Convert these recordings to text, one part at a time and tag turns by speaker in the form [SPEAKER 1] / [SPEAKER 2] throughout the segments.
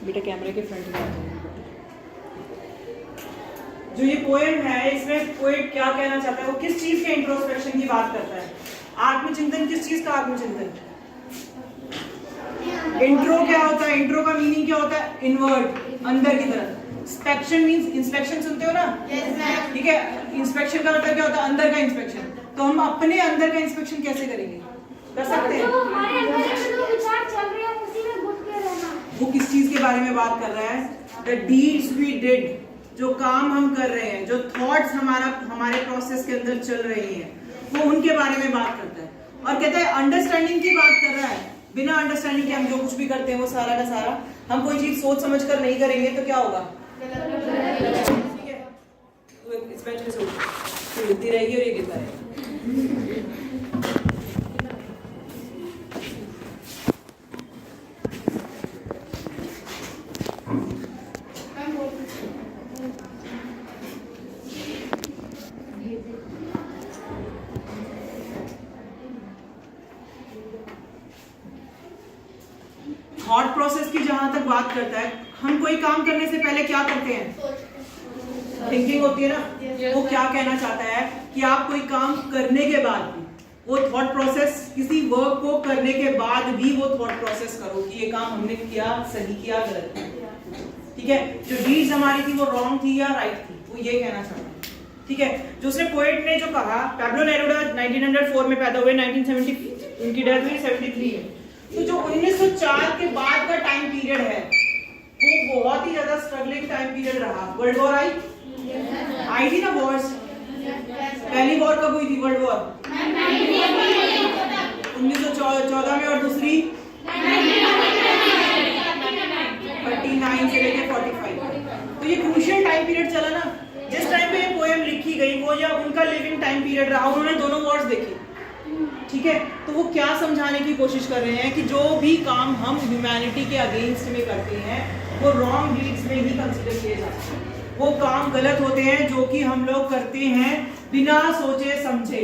[SPEAKER 1] बेटा कैमरे के फ्रंट में आ जाए। जो ये पोएम है इसमें पोएट क्या कहना चाहता है, वो किस चीज के इंट्रोस्पेक्शन की बात करता है? आत्मचिंतन। किस चीज का आत्मचिंतन? इंट्रो क्या होता है? इंट्रो का मीनिंग क्या होता है? इनवर्ड, अंदर की तरफ। स्पेक्शन मींस इंस्पेक्शन, सुनते हो ना? ठीक है, इंस्पेक्शन का मतलब क्या होता है? अंदर का इंस्पेक्शन। तो हम अपने अंदर का इंस्पेक्शन कैसे करेंगे? कर सकते हैं?
[SPEAKER 2] हमारे अंदर जो विचार चल रहे हैं उसी में घुस के रहना।
[SPEAKER 1] वो किस चीज के बारे में बात कर रहा है? द डीड्स वी डिड, जो काम हम कर रहे हैं, जो थॉट्स हमारे प्रोसेस के अंदर चल रही हैं, वो उनके बारे में बात करता है। और कहता है अंडरस्टैंडिंग की बात कर रहा है। बिना अंडरस्टैंडिंग के हम जो कुछ भी करते हैं वो सारा का सारा, हम कोई चीज सोच समझ कर नहीं करेंगे तो क्या होगा? ठीक है, तो इस बेंच पे सोच गिरती रहेगी और ये गिरता रहेगा। थॉट प्रोसेस की जहां तक बात करता है, हम कोई काम करने से पहले क्या करते हैं? थिंकिंग होती है ना। वो क्या कहना चाहता है कि आप कोई काम करने के बाद भी वो थॉट प्रोसेस, किसी वर्क को करने के बाद भी वो थॉट प्रोसेस करो कि ये काम हमने किया, सही किया, गलत किया। ठीक है, जो डीड्स हमारी थी वो रॉन्ग थी या राइट थी, वो ये कहना चाहता है। ठीक है, जो उसने पोएट ने जो कहा, पैब्लो नेरुदा 1904 में पैदा हुए, 1970 उनकी डेथ हुई 73 है। तो जो 1904 के बाद का टाइम पीरियड है वो बहुत ही ज्यादा स्ट्रगलिंग टाइम पीरियड रहा। वर्ल्ड वॉर आई थी ना, वॉर्स। पहली वॉर कब हुई थी? वर्ल्ड वॉर 1914 में, और दूसरी 39 से लेकर 45। तो ये क्रूशियल टाइम पीरियड चला ना। जिस टाइम पे ये पोएम लिखी गई वो या उनका लिविंग टाइम पीरियड रहा, उन्होंने दोनों वॉर्स देखी। ठीक है, तो वो क्या समझाने की कोशिश कर रहे हैं कि जो भी काम हम ह्यूमैनिटी के अगेंस्ट में करते हैं वो रॉन्ग डीड्स में ही कंसीडर किए जाते हैं। वो काम गलत होते हैं जो कि हम लोग करते हैं बिना सोचे समझे।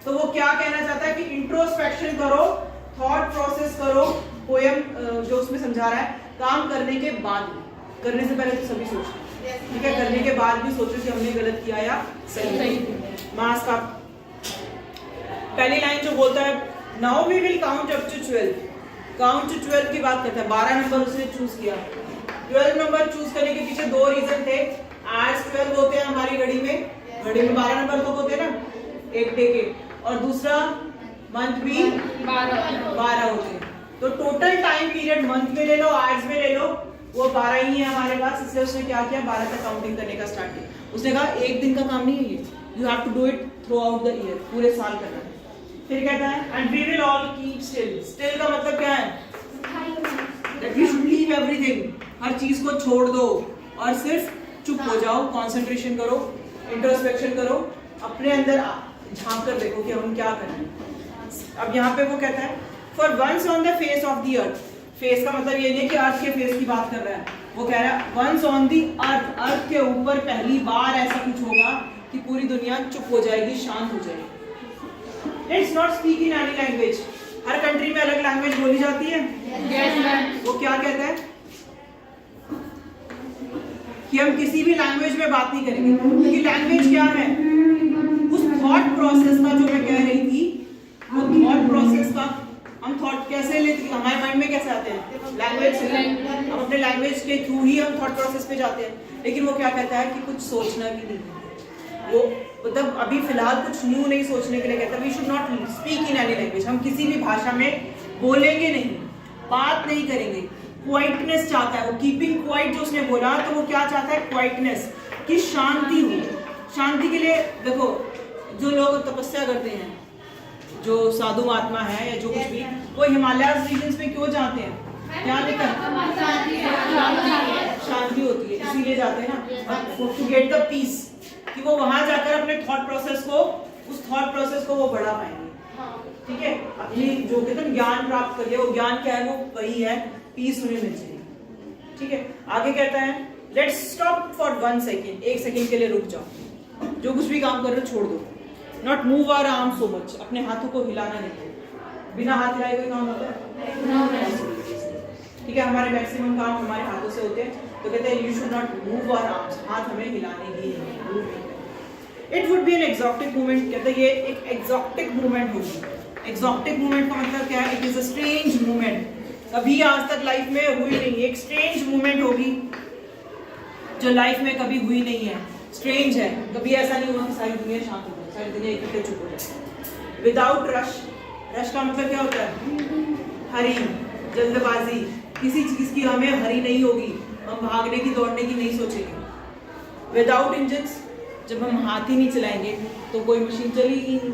[SPEAKER 1] तो वो क्या कहना चाहता है कि इंट्रोस्पेक्शन करो, थॉट प्रोसेस करो। पोएम जो उसमें समझा रहा है, काम करने के बाद भी, करने से पहले तो सभी सोचते हैं, ठीक है, करने के बाद भी सोचो कि हमने गलत किया या सही। मास का पहली लाइन जो बोलता है, now we will count up to 12, count to 12 की बात करता है। 12 नंबर उसने चूज किया। 12 नंबर चूज करने के पीछे दो रीजन थे। आज 12 होते हैं हमारी घड़ी में 12 नंबर तो होते हैं ना, एक डेकेड, और दूसरा मंथ भी 12 होते हैं। तो टोटल टाइम पीरियड मंथ में ले लो, आवर्स में ले लो, वो 12 ही है हमारे पास। इसलिए उसने क्या किया, 12 तक काउंटिंग करने का स्टार्ट किया। उसने कहा एक दिन का काम नहीं है ये, you have to do it throughout the year, पूरे साल करना है। फिर कहता है and we will all keep still. Still का मतलब क्या है? That we should leave everything, हर चीज को छोड़ दो और सिर्फ चुप हो जाओ, कंसंट्रेशन करो, इंट्रोस्पेक्शन करो, अपने अंदर झांक कर देखो कि हम क्या कर रहे हैं। अब यहाँ पे वो कहता है for once on the face of the earth. Face का मतलब ये नहीं कि अर्थ के फेस की बात कर रहा है, वो कह रहा है वंस ऑन द अर्थ, अर्थ के ऊपर पहली बार ऐसा कुछ होगा कि पूरी दुनिया चुप हो जाएगी, शांत हो जाएगी। Let's not speak in any language। Her country में अलग लैंग्वेज बोली जाती है। yes, वो क्या कहता है कि हम किसी भी लैंग्वेज में बात नहीं करेंगे, क्योंकि लैंग्वेज क्या है? उस थॉट प्रोसेस का, जो मैं कह रही थी, वो थॉट प्रोसेस का हम थॉट कैसे लेते हैं, हमारे माइंड में कैसे आते हैं? लैंग्वेज से। हम अपने लैंग्वेज के थ्रू ही हम थॉट प्रोसेस पे जाते हैं। लेकिन वो क्या कहता है कि कुछ सोचना भी नहीं है। वो मतलब अभी फिलहाल कुछ न्यू नहीं सोचने के लिए कहता है we should not speak in any language. हम किसी भी भाषा में बोलेंगे नहीं, बात नहीं करेंगे। क्वाइटनेस चाहता है वो, कीपिंग क्वाइट जो उसने बोला, तो वो क्या चाहता है? क्वाइटनेस, कि शांति हो। शांति के लिए देखो, जो लोग तपस्या करते हैं, जो साधु महात्मा है या जो कुछ भी, वो हिमालय रीजन्स में क्यों जाते हैं? क्या लेकर? शांति होती है, इसीलिए जाते हैं ना, टू गेट द पीस, कि वो वहां जाकर अपने थॉट प्रोसेस को, उस थॉट प्रोसेस को वो बढ़ा पाएंगे। ठीक है, अपनी जो कहते हैं ज्ञान प्राप्त करिए, वो ज्ञान क्या है? वो वही है, पीस उन्हें मिल जाएगी। ठीक है, आगे कहता है let's stop for 1 second, 1 second के लिए रुक जाओ, जो कुछ भी काम कर रहे हो छोड़ दो। Not move our arm so much, अपने हाथों को हिलाना नहीं, बिना हाथ हिलाए कोई काम होता है? ठीक है, है हमारे मैक्सिमम काम हमारे हाथों से होते हैं, तो कहते हैं you should not move our arms, हाथ हमें हिलाने ही नहीं। It would be an exotic movement, कहते हैं ये एक एक्सॉटिक मूवमेंट होगी। एक्सॉटिक मूवमेंट का मतलब क्या है? It is a strange movement, कभी आज तक लाइफ में हुई नहीं, एक स्ट्रेंज मूवमेंट होगी जो लाइफ में कभी हुई नहीं है, स्ट्रेंज है, कभी ऐसा नहीं हुआ कि सारी दुनिया शांत हो जाए, सारी दुनिया इकट्ठे चुप हो जाए। विदाउट रश, रश का मतलब क्या होता है? हरी, जल्दबाजी, किसी चीज की हमें हरी नहीं होगी, हम भागने की दौड़ने की नहीं सोचेंगे। विदाउट इंजन्स, जब हम हाथ ही नहीं चलाएंगे तो कोई मशीन चलेगी नहीं।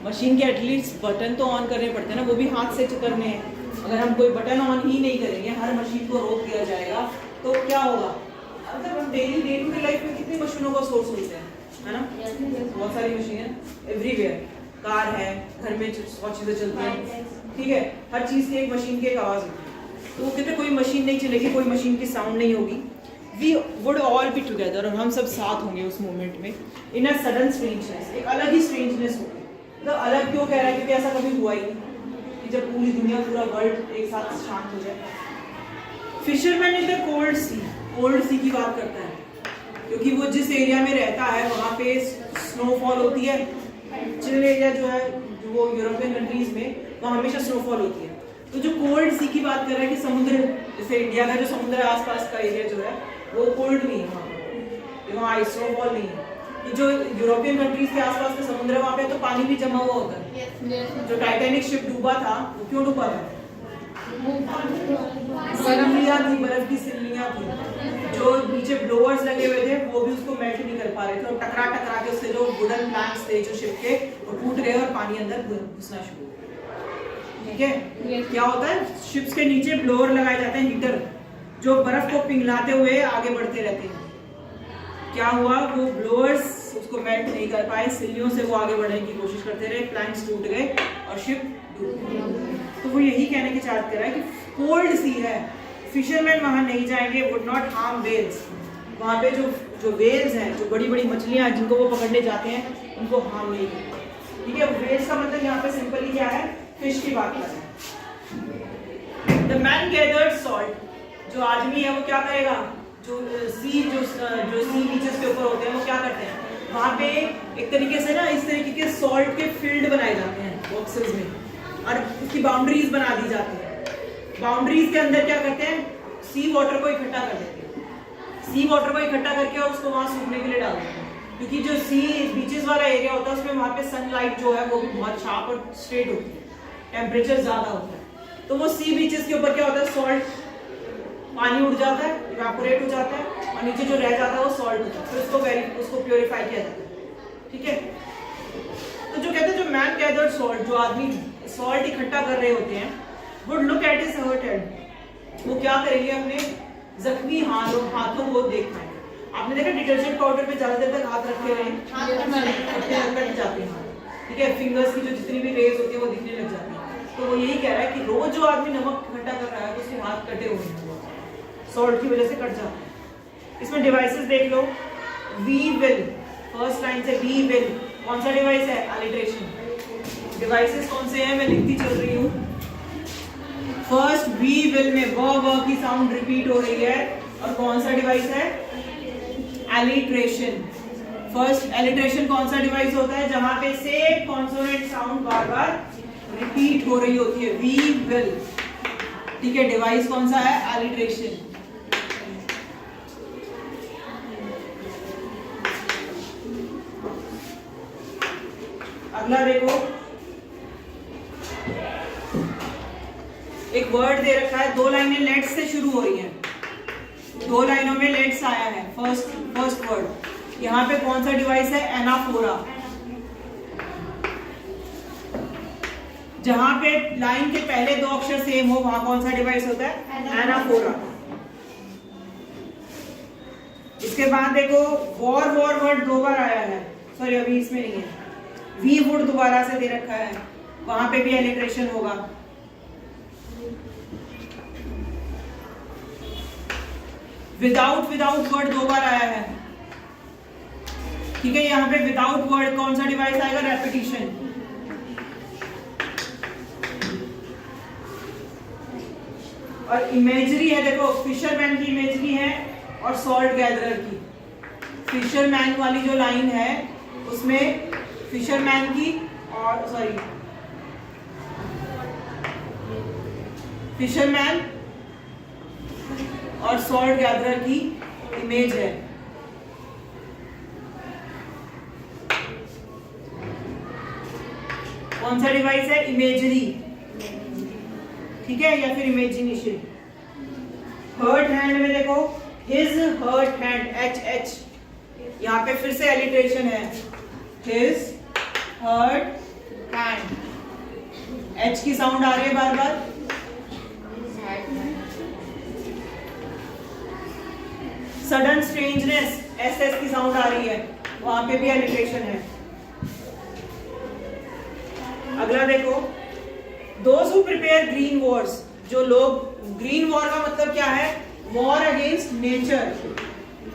[SPEAKER 1] मशीन के एटलीस्ट बटन तो ऑन करने पड़ते हैं ना, वो भी हाथ से करने हैं। अगर हम कोई बटन ऑन ही नहीं करेंगे, हर मशीन को रोक दिया जाएगा, तो क्या होगा? मतलब हम daily day to day life में कितनी मशीनों का सोर्स होते हैं, है ना? बहुत सारी मशीनें एवरीवेयर, कार है, घर में बहुत चीजें चलती हैं, ठीक है, हर चीज की एक मशीन की एक आवाज होती है। तो वो कहते कोई मशीन नहीं चलेगी, कोई मशीन की साउंड नहीं होगी, we would all be together, और हम सब साथ होंगे उस मोमेंट में, इन अ सडन स्ट्रेंजनेस, एक अलग ही स्ट्रेंजनेस होगी। तो अलग क्यों कह रहा है? क्योंकि ऐसा कभी हुआ ही नहीं कि जब पूरी दुनिया, पूरा वर्ल्ड एक साथ शांत हो जाए। Fisherman in the cold sea, cold sea की बात करता है, क्योंकि वो जिस एरिया में रहता है वहाँ पे स्नोफॉल होती है। चिल एरिया जो है, जो वो यूरोपियन कंट्रीज में, वहाँ हमेशा स्नोफॉल होती है। तो जो कोल्ड सी की बात कर रहा है कि समुद्र, जैसे इंडिया का जो समुद्र है आसपास का एरिया जो है वो कोल्ड नहीं है, वहाँ आइस स्नोफॉल नहीं है। कि जो यूरोपियन कंट्रीज के आसपास का समुद्र है वहाँ पे तो पानी भी जमा हुआ होता है। जो टाइटैनिक शिप डूबा था वो क्यों डूबा था? सिल्लियाँ थी, बर्फ की सिल्लियाँ थी, जो नीचे ब्लोअर्स लगे हुए थे वो भी उसको मेल्ट नहीं कर पा रहे थे, और टकरा टकरा के उससे जो वुडन प्लैंक्स थे जो शिप के, वो टूट गए और पानी अंदर घुसना शुरू हो गया। ठीक है, क्या होता है? शिप्स के नीचे ब्लोअर लगाए जाते हैं, हीटर, जो बर्फ को पिघलाते हुए आगे बढ़ते रहते हैं। क्या हुआ? वो ब्लोअर्स उसको मेल्ट नहीं कर पाए, सिल्लियों से वो आगे बढ़ने की कोशिश करते रहे, प्लैंक्स टूट गए और शिप डूब गई। तो वो यही कहने की चाहत कर रहा है कि कोल्ड सी है, फिशरमैन वहां नहीं जाएंगे, वुड नॉट हार्म वेल्स, वहां पे जो वेल्स हैं, जो बड़ी बड़ी मछलियां हैं जिनको वो पकड़ने जाते हैं, उनको हार्म नहीं करेंगे। ठीक है, वेल्स का मतलब यहाँ पे सिंपली क्या है? फिश की बात कर रहे हैं। द मैन गैदर्ड सॉल्ट, जो आदमी है वो क्या करेगा? जो सी बीचेस के ऊपर होते हैं वो क्या करते हैं? वहाँ पे एक तरीके से ना इस तरीके के सॉल्ट के फील्ड बनाए जाते हैं बॉक्सेस में, और उसकी बाउंड्रीज बना दी जाती है। बाउंड्रीज के अंदर क्या करते हैं? सी वाटर को इकट्ठा कर देते हैं, सी वाटर को इकट्ठा करके और उसको वहाँ सूखने के लिए डाल देते हैं, क्योंकि जो सी बीचेस वाला एरिया होता है उसमें वहाँ पे सनलाइट जो है वो भी बहुत शार्प और स्ट्रेट होती है, टेम्परेचर ज्यादा होता है। तो वो सी बीचेस के ऊपर क्या होता है? सॉल्ट, पानी उड़ जाता है, इवेपोरेट हो जाता है, और नीचे जो रह जाता है वो सॉल्ट होता है, फिर उसको प्योरीफाई किया जाता है। ठीक है, तो जो कहते हैं जो मैन गैदर्ड सॉल्ट, जो आदमी सॉल्ट इकट्ठा कर रहे होते हैं, would look at his hurt hand, वो क्या करेंगे? अपने जख्मी हाथों को देख पाएंगे। आपने देखा डिटर्जेंट पाउडर पे ज्यादा देर तक हाथ रखे रहे कट जाते हैं, ठीक है, फिंगर्स की जो जितनी भी रेज होती है वो दिखने लग जाती है। तो वो यही कह रहा है कि रोज जो आदमी नमक इकट्ठा कर रहा है तो उसके हाथ कटे हुए हैं, सॉल्ट की वजह से कट जाते हैं। इसमें डिवाइसेस देख लो, वी विल, फर्स्ट लाइन से वी विल, कौन सा डिवाइस है? अलिटरेशन। डिवाइसेस कौन से हैं? मैं लिखती चल रही हूँ। फर्स्ट वी विल में व की साउंड रिपीट हो रही है, और कौन सा डिवाइस है? एलिट्रेशन। फर्स्ट एलिट्रेशन कौन सा डिवाइस होता है? जहां पे सेम कॉन्सोनेंट साउंड बार बार रिपीट हो रही होती है, वी विल। ठीक है, डिवाइस कौन सा है? एलिट्रेशन। अगला देखो, एक वर्ड दे रखा है, दो लाइनें लेट्स से शुरू हो रही हैं, दो लाइनों में लेट्स आया है, फर्स्ट वर्ड। यहाँ पे कौन सा डिवाइस है? एनाफोरा। जहां पे लाइन के पहले दो अक्षर सेम हो वहां कौन सा डिवाइस होता है? एनाफोरा। इसके बाद देखो वॉर वर्ड दो बार आया है, सॉरी अभी इसमें नहीं है, वी वुड दोबारा से दे रखा है, वहां पे भी एलिट्रेशन होगा। विदाउट वर्ड दो बार आया है, ठीक है, यहाँ पे विदाउट वर्ड कौन सा डिवाइस आएगा? रेपिटिशन। और इमेजरी है, देखो फिशरमैन की इमेजरी है और सॉल्ट गैदरर की। फिशरमैन वाली जो लाइन है उसमें फिशरमैन की और फिशरमैन और सॉल्ट गैदरर की इमेज है। कौन सा डिवाइस है? इमेजरी, ठीक है, या फिर इमेजिनेशन। हर्ट हैंड में देखो हिज हर्ट हैंड, एच, यहाँ पे फिर से एलिट्रेशन है, हिज हर्ट हैंड, एच की साउंड आ रही है बार बार। सडन स्ट्रेंजनेस, एस की साउंड आ रही है, वहां पे भी एलिट्रेशन है। अगला देखो, those who prepare green Wars, जो लोग, ग्रीन वॉर का मतलब क्या है? War against nature.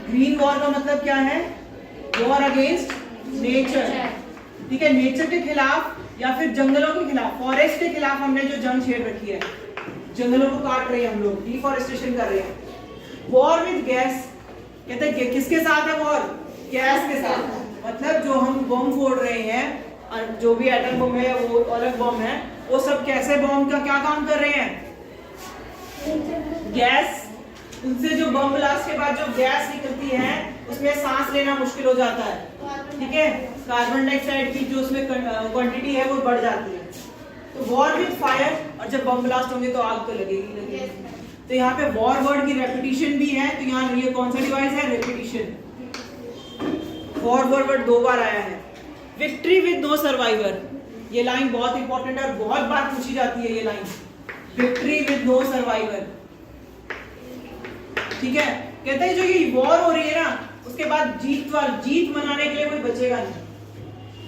[SPEAKER 1] Green war का मतलब क्या है? वॉर अगेंस्ट नेचर, ठीक है, नेचर के खिलाफ या फिर जंगलों के खिलाफ, फॉरेस्ट के खिलाफ हमने जो जंग छेड़ रखी है, जंगलों को काट रहे हैं हम लोग, डिफॉरेस्टेशन कर रहे हैं। वॉर विद गैस, कहते हैं किसके साथ है वॉर? गैस के साथ। मतलब जो हम बम फोड़ रहे हैं, जो भी एटम बम है वो अलग बम है, वो सब कैसे बम का क्या काम कर रहे हैं? गैस, उनसे जो बम ब्लास्ट के बाद जो गैस निकलती है उसमें सांस लेना मुश्किल हो जाता है, ठीक है, कार्बन डाइऑक्साइड की जो उसमें क्वांटिटी है वो बढ़ जाती है। तो वॉर विद फायर, और जब बम ब्लास्ट होंगे तो आग तो लगेगी। तो यहाँ पे वॉर वर्ड की रेपिटेशन भी है, तो यहाँ ये कौन सा डिवाइस है? रेपिटेशन। वॉर वर्ड 2 बार आया है। विक्ट्री विद नो सर्वाइवर, ये लाइन बहुत इंपॉर्टेंट है और बहुत बार पूछी जाती है ये line, victory with no survivor, ठीक है। कहते हैं जो ये वॉर हो रही है ना, उसके बाद जीत मनाने के लिए कोई बचेगा नहीं,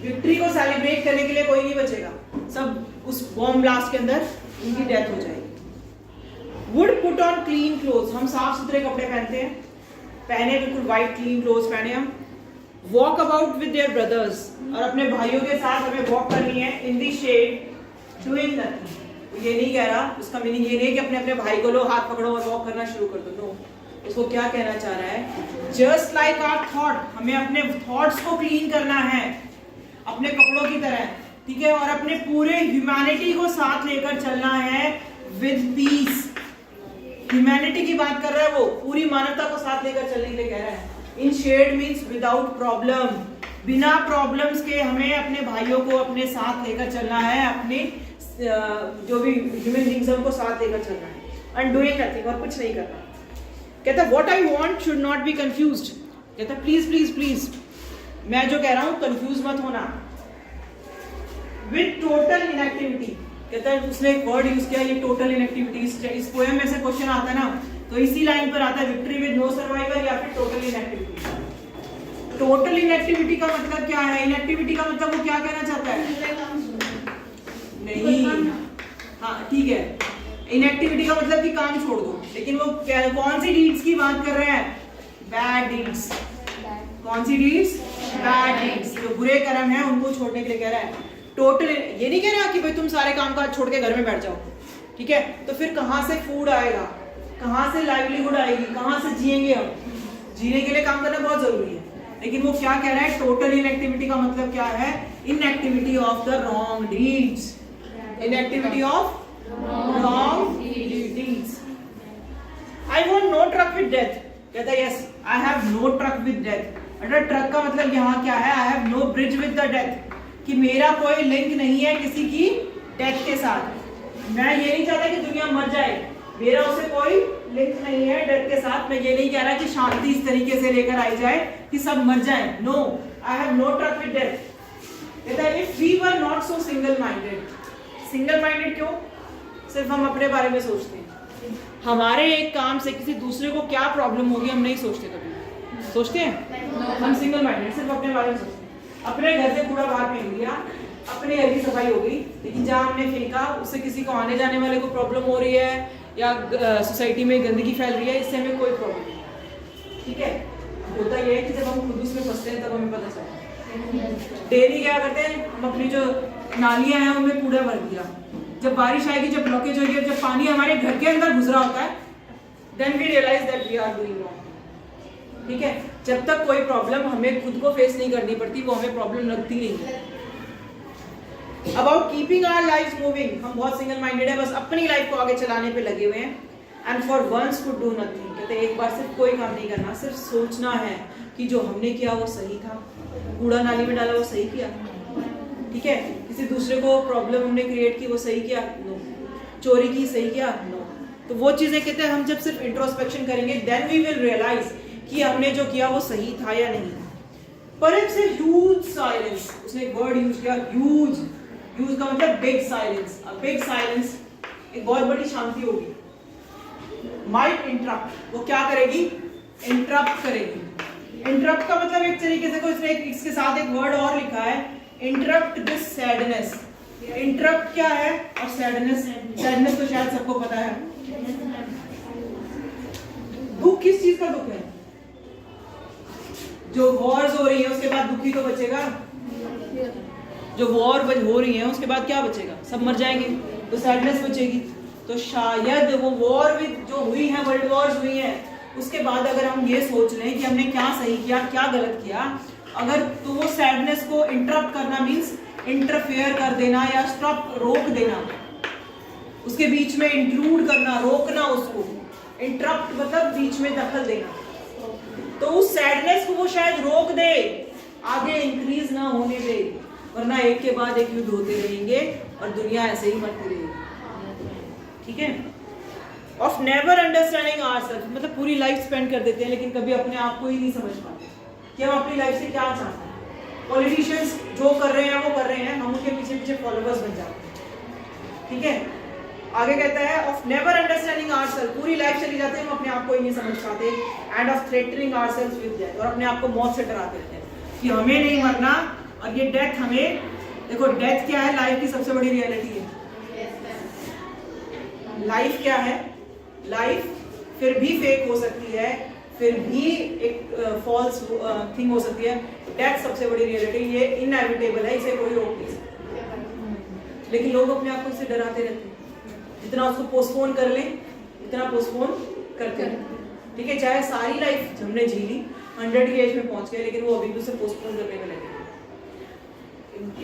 [SPEAKER 1] विक्ट्री को सेलिब्रेट करने के लिए कोई नहीं बचेगा, सब उस बॉम्ब ब्लास्ट के अंदर उनकी डेथ हो जाएगी। Would put on clean cloth, हम साफ सुथरे कपड़े पहनते हैं, पहने बिल्कुल व्हाइट क्लीन क्लोथ पहने हम। Walk about with their brothers, और अपने भाइयों के साथ हमें वॉक करनी है इन दी शेड डूइंग नथिंग। ये नहीं कह रहा, उसका मीनिंग ये नहीं कि अपने अपने भाई को लो हाथ पकड़ो और वॉक करना शुरू कर दो, नो। उसको क्या कहना चाह रहा है? जस्ट लाइक आवर थॉट, हमें अपने थॉट्स को क्लीन करना है अपने कपड़ों की तरह, ठीक है, और अपने पूरे ह्यूमैनिटी को साथ लेकर चलना है विद पीस। ह्यूमैनिटी की बात कर रहा है वो, पूरी मानवता को साथ लेकर चलने के लिए कह रहा है। इन शेड मीन्स विदाउट प्रॉब्लम, बिना प्रॉब्लम्स के हमें अपने भाइयों को अपने साथ लेकर चलना है, अपने जो भी ह्यूमन बीइंग्स उनको साथ लेकर चलना है। एंड डूइंग नथिंग, और कुछ नहीं करना। कहता है what I want should not be confused, कहता है प्लीज प्लीज प्लीज, मैं जो कह रहा हूं कंफ्यूज मत होना। विद टोटल इनएक्टिविटी, कहता है उसने एक वर्ड यूज किया, ये टोटल इनएक्टिविटी। इस पोएम में से क्वेश्चन आता है ना, तो इसी लाइन पर आता है विक्ट्री विद नो सर्वाइवर या फिर टोटल इनएक्टिविटी। टोटल इनएक्टिविटी का मतलब क्या है? इनएक्टिविटी का मतलब वो क्या कहना चाहता है? नहीं, हाँ ठीक है, इनएक्टिविटी का मतलब कि काम छोड़ दो, लेकिन वो कौन सी डीड्स की बात कर रहे हैं? Bad deeds. कौन सी डीड्स? बैड डीड्स, जो बुरे कर्म हैं उनको छोड़ने के लिए कह रहा है। टोटल ये नहीं कह रहा कि भाई तुम सारे काम काज छोड़ के घर में बैठ जाओ, ठीक है, तो फिर कहाँ से फूड आएगा, कहाँ से लाइवलीहुड आएगी, कहाँ से जिएंगे हम? जीने के लिए काम करना बहुत जरूरी है, लेकिन वो क्या कह रहा है? टोटल इनएक्टिविटी का मतलब क्या है? Inactivity of the wrong deeds, inactivity of wrong deeds. I want no truck with death, कहता है yes I have no truck with death. अगर ट्रक का मतलब यहाँ क्या है? I have no bridge with the death, कि मेरा कोई लिंक नहीं है किसी की डेथ के साथ। मैं ये नहीं चाहता कि दुनिया मर जाए, मेरा उसे कोई लिंक नहीं है डेथ के साथ। मैं ये नहीं कह रहा कि शांति इस तरीके से लेकर आई जाए कि सब मर जाए, no, I have no truck with death. कहता है if we were not so single minded, single minded क्यों? सिर्फ हम अपने बारे में सोचते हैं, हमारे एक काम से किसी दूसरे को क्या प्रॉब्लम होगी हम नहीं सोचते। कभी सोचते हैं? हम सिंगल माइंडेड, सिर्फ अपने बारे में सोचते हैं। अपने घर से कूड़ा बाहर फेंक दिया, अपने घर की सफाई हो गई, लेकिन जहाँ हमने फेंका उससे किसी को आने जाने वाले को प्रॉब्लम हो रही है या सोसाइटी में गंदगी फैल रही है, इससे हमें कोई प्रॉब्लम नहीं, ठीक है। होता यह है कि जब हम खुद उसमें फंसते हैं तब हमें पता चलता है। डेली क्या करते हैं हम? अपनी जो नालियां हैं उनमें कूड़ा भर दिया, जब बारिश आएगी, जब ब्लॉकेज होगी, जब पानी हमारे घर के अंदर घुस रहा होता है, then we realise that we are doing wrong. ठीक है, जब तक कोई प्रॉब्लम हमें खुद को फेस नहीं करनी पड़ती, वो हमें प्रॉब्लम लगती नहीं है। About keeping our life moving, हम बहुत सिंगल माइंडेड है, बस अपनी लाइफ को आगे चलाने पे लगे हुए हैं। And for once could do nothing, कहते हैं एक बार सिर्फ कोई काम नहीं करना, सिर्फ सोचना है कि जो हमने किया वो सही था, कूड़ा नाली में डाला वो सही किया, ठीक है, किसी दूसरे को प्रॉब्लम हमने क्रिएट की वो सही किया, नो, चोरी की सही किया, नो। तो वो चीजें कहते हैं हम जब सिर्फ इंट्रोस्पेक्शन करेंगे, देन वी विल रियलाइज कि हमने जो किया वो सही था या नहीं था। परहैप्स अ ह्यूज साइलेंस, उसने एक वर्ड यूज किया, ह्यूज, ह्यूज का मतलब big silence, a big silence, एक बहुत बड़ी शांति होगी। माइट इंटरप्ट, वो क्या करेगी, इंटरप्ट करेगी। इंटरप्ट का मतलब एक तरीके से कोई इसके साथ एक वर्ड और लिखा है, इंटरप्ट दिस सैडनेस। इंटरप्ट क्या है और सैडनेस, सैडनेस तो शायद सबको पता है। दुख किस चीज का दुख है, जो वॉर्स हो रही है उसके बाद दुखी तो बचेगा, जो वॉर हो रही है उसके बाद क्या बचेगा, सब मर जाएंगे, तो सैडनेस बचेगी। तो शायद वो वॉर भी जो हुई है, वर्ल्ड वॉर्स हुई है, उसके बाद अगर हम ये सोच लें कि हमने क्या सही किया क्या गलत किया, अगर तो वो सैडनेस को इंटरप्ट करना मीन्स इंटरफेयर कर देना या स्टॉप, रोक देना, उसके बीच में इंक्लूड करना, रोकना उसको। इंटरप्ट मतलब बीच में दखल देना। तो उस सैडनेस को वो शायद रोक दे, आगे इंक्रीज ना होने दे, वरना एक के बाद एक युद्ध होते रहेंगे और दुनिया ऐसे ही मरती रहेगी। ठीक है, ऑफ नेवर अंडरस्टैंडिंग आवरसेल्फ, मतलब पूरी लाइफ स्पेंड कर देते हैं लेकिन कभी अपने आप को ही नहीं समझ पाते कि हम अपनी लाइफ से क्या चाहते हैं। पॉलिटिशियंस जो कर रहे हैं वो कर रहे हैं, हम उनके पीछे पीछे फॉलोअर्स बन जाते हैं। ठीक है, आगे कहता है ऑफ नेवर अंडरस्टैंडिंग आवरसेल्फ, पूरी लाइफ चली जाती है हम अपने आप को ही नहीं समझ पाते। And of threatening ourselves with death, और अपने आप को मौत से डराते रहते हैं कि हमें नहीं मरना, और ये डेथ हमें, देखो डेथ क्या है, लाइफ की सबसे बड़ी रियलिटी है। लाइफ क्या है, लाइफ फिर भी फेक हो सकती है, फिर भी एक फॉल्स थिंग हो सकती है। डेथ सबसे बड़ी रियलिटी, ये इनएविटेबल है, इसे कोई रोक नहीं सकता। लेकिन लोग अपने आप को इससे डराते रहते हैं, जितना उसको पोस्टपोन कर लें उतना पोस्टपोन करते हैं। ठीक है, चाहे सारी लाइफ हमने जी ली, 100 की एज में पहुंच गए, लेकिन वो अभी भी उसे पोस्टपोन करने में लगे।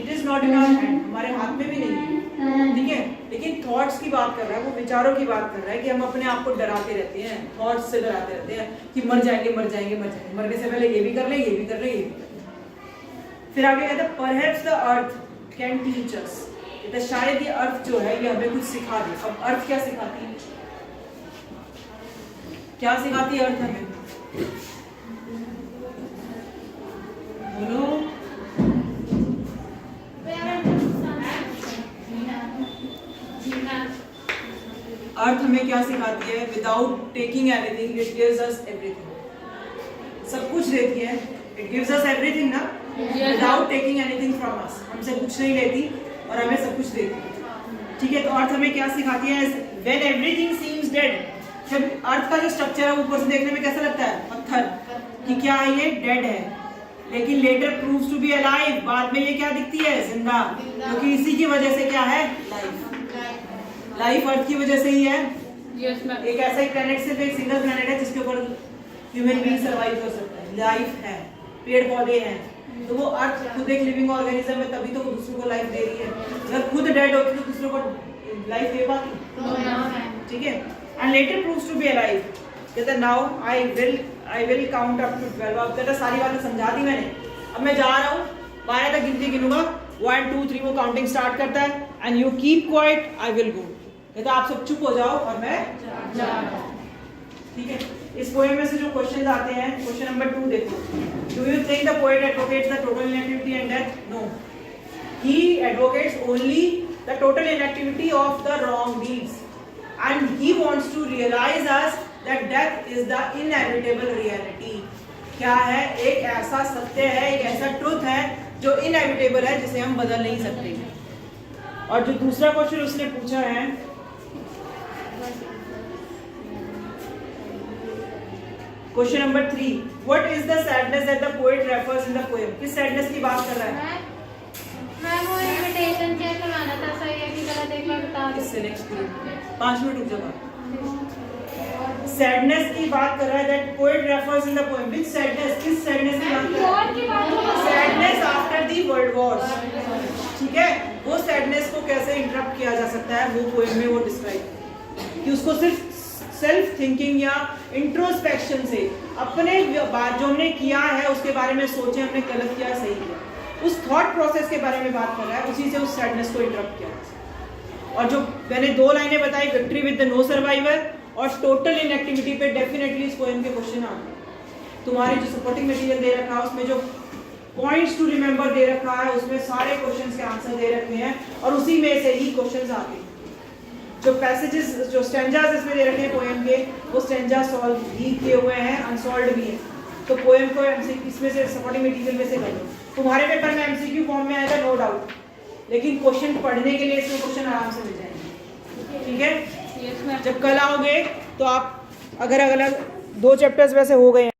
[SPEAKER 1] It is not in our hand, हमारे हाथ में भी नहीं है। ठीक है, लेकिन थॉट्स की बात कर रहा है, वो विचारों की बात कर रहा है कि हम अपने आप को डराते रहते हैं, थॉट्स से डराते रहते हैं कि मर जाएंगे मर जाएंगे मर जाएंगे, मरने से पहले ये भी कर ले ये भी कर ले ये भी कर ले। फिर आगे कहता है perhaps the earth can teach us, कहता है शायद ये अर्थ जो है ये हमें कुछ सिखा दे। अब अर्थ क्या सिखाती है, क्या सिखाती है अर्थ हमें, बोलो। अर्थ हमें क्या सिखाती है, without taking anything it gives us everything, सब कुछ देती है, इट गिव्स अस एवरीथिंग ना, without taking anything from us, हमसे कुछ नहीं लेती और हमें सब कुछ देती है। ठीक है, तो अर्थ हमें क्या सिखाती है, व्हेन एवरीथिंग सीम्स डेड, जब अर्थ का जो स्ट्रक्चर है ऊपर से देखने में कैसा लगता है, पत्थर कि क्या है ये, डेड है, लेकिन later proves to be alive, बाद में ये क्या दिखती है, जिंदा, क्योंकि इसी की वजह से क्या है, लाइफ। लाइफ अर्थ की वजह से ही है। एक ऐसा ही प्लेनेट, सिर्फ एक सिंगल प्लेनेट है जिसके ऊपर ह्यूमन बीइंग सर्वाइव कर सकता है, लाइफ है, पेड़ पौधे हैं, तो वो अर्थ खुद एक लिविंग ऑर्गेनिज्म है, तभी तो वो दूसरों को लाइफ दे रही है। अगर खुद डेड होती तो दूसरों को लाइफ दे पाती। ठीक है, and letter proves to be alive, कहता now I will count up to 12, अब कहता सारी बातें समझा दी मैंने, अब मैं जा रहा हूँ, 12 तक गिनती गिनूंगा, 1 2 3 वो काउंटिंग स्टार्ट करता है, and you keep quiet I will go, कहता आप सब चुप हो जाओ और मैं जा रहा हूं। ठीक है, इस पोएम में से जो क्वेश्चंस आते हैं, क्वेश्चन नंबर 2 देखो, do you think the poet advocates the total inactivity and death? No, he advocates only the total inactivity of the wrong deeds and he wants to realise us that death is the inevitable reality. क्या है, एक ऐसा सत्य है, एक ऐसा truth है जो इनएविटेबल है, जिसे हम बदल नहीं सकते। और जो दूसरा क्वेश्चन उसने पूछा है, question number 3, what is the sadness that the poet refers in the poem? किस सैडनेस की बात कर रहा है?
[SPEAKER 2] मैं वो इनविटेशन चेक करवाना था, सही है कि गलत एक बार बता
[SPEAKER 1] इससे नेक्स्ट पीरियड 5 मिनट रुक जाओ। सैडनेस की बात कर रहा है that poet refers in the poem which sadness, किस सैडनेस की बात कर रहा
[SPEAKER 2] वॉर की बात
[SPEAKER 1] है?
[SPEAKER 2] है।
[SPEAKER 1] Sadness after the world Wars, ठीक है। वो सैडनेस को कैसे इंटरप्ट किया जा सकता है वो पोएम में वो डिस्क्राइब कि उसको सिर्फ सेल्फ थिंकिंग या इंट्रोस्पेक्शन से अपने बात जो हमने किया है उसके बारे में सोचे, हमने गलत किया सही किया, उस थॉट प्रोसेस के बारे में बात कर रहा है, उसी से उस सैडनेस को इंटरप्ट किया। और जो मैंने 2 लाइनें बताई, victory with the no survivor और टोटल इनएक्टिविटी पे डेफिनेटली इस पोएम के क्वेश्चन आते हैं। तुम्हारी जो सपोर्टिंग मटेरियल दे रखा है उसमें जो पॉइंट्स टू रिमेंबर दे रखा है उसमें सारे क्वेश्चंस के आंसर दे रखे हैं और उसी में से ही क्वेश्चंस आते हैं। जो पैसेजेस जो स्टैंजास इसमें दे रखे हैं पोएम के, वो स्टैंजा सॉल्व भी किए हुए हैं, अनसॉल्व्ड भी है। तो पोएम को इसमें से सपोर्टिंग मटेरियल में से कर लो। तुम्हारे पेपर में एमसीक्यू फॉर्म में आएगा नो डाउट, लेकिन क्वेश्चन पढ़ने के लिए इसमें क्वेश्चन आराम से मिल जाएंगे, ठीक है। जब कल आओगे तो आप अगर 2 चैप्टर्स वैसे हो गए हैं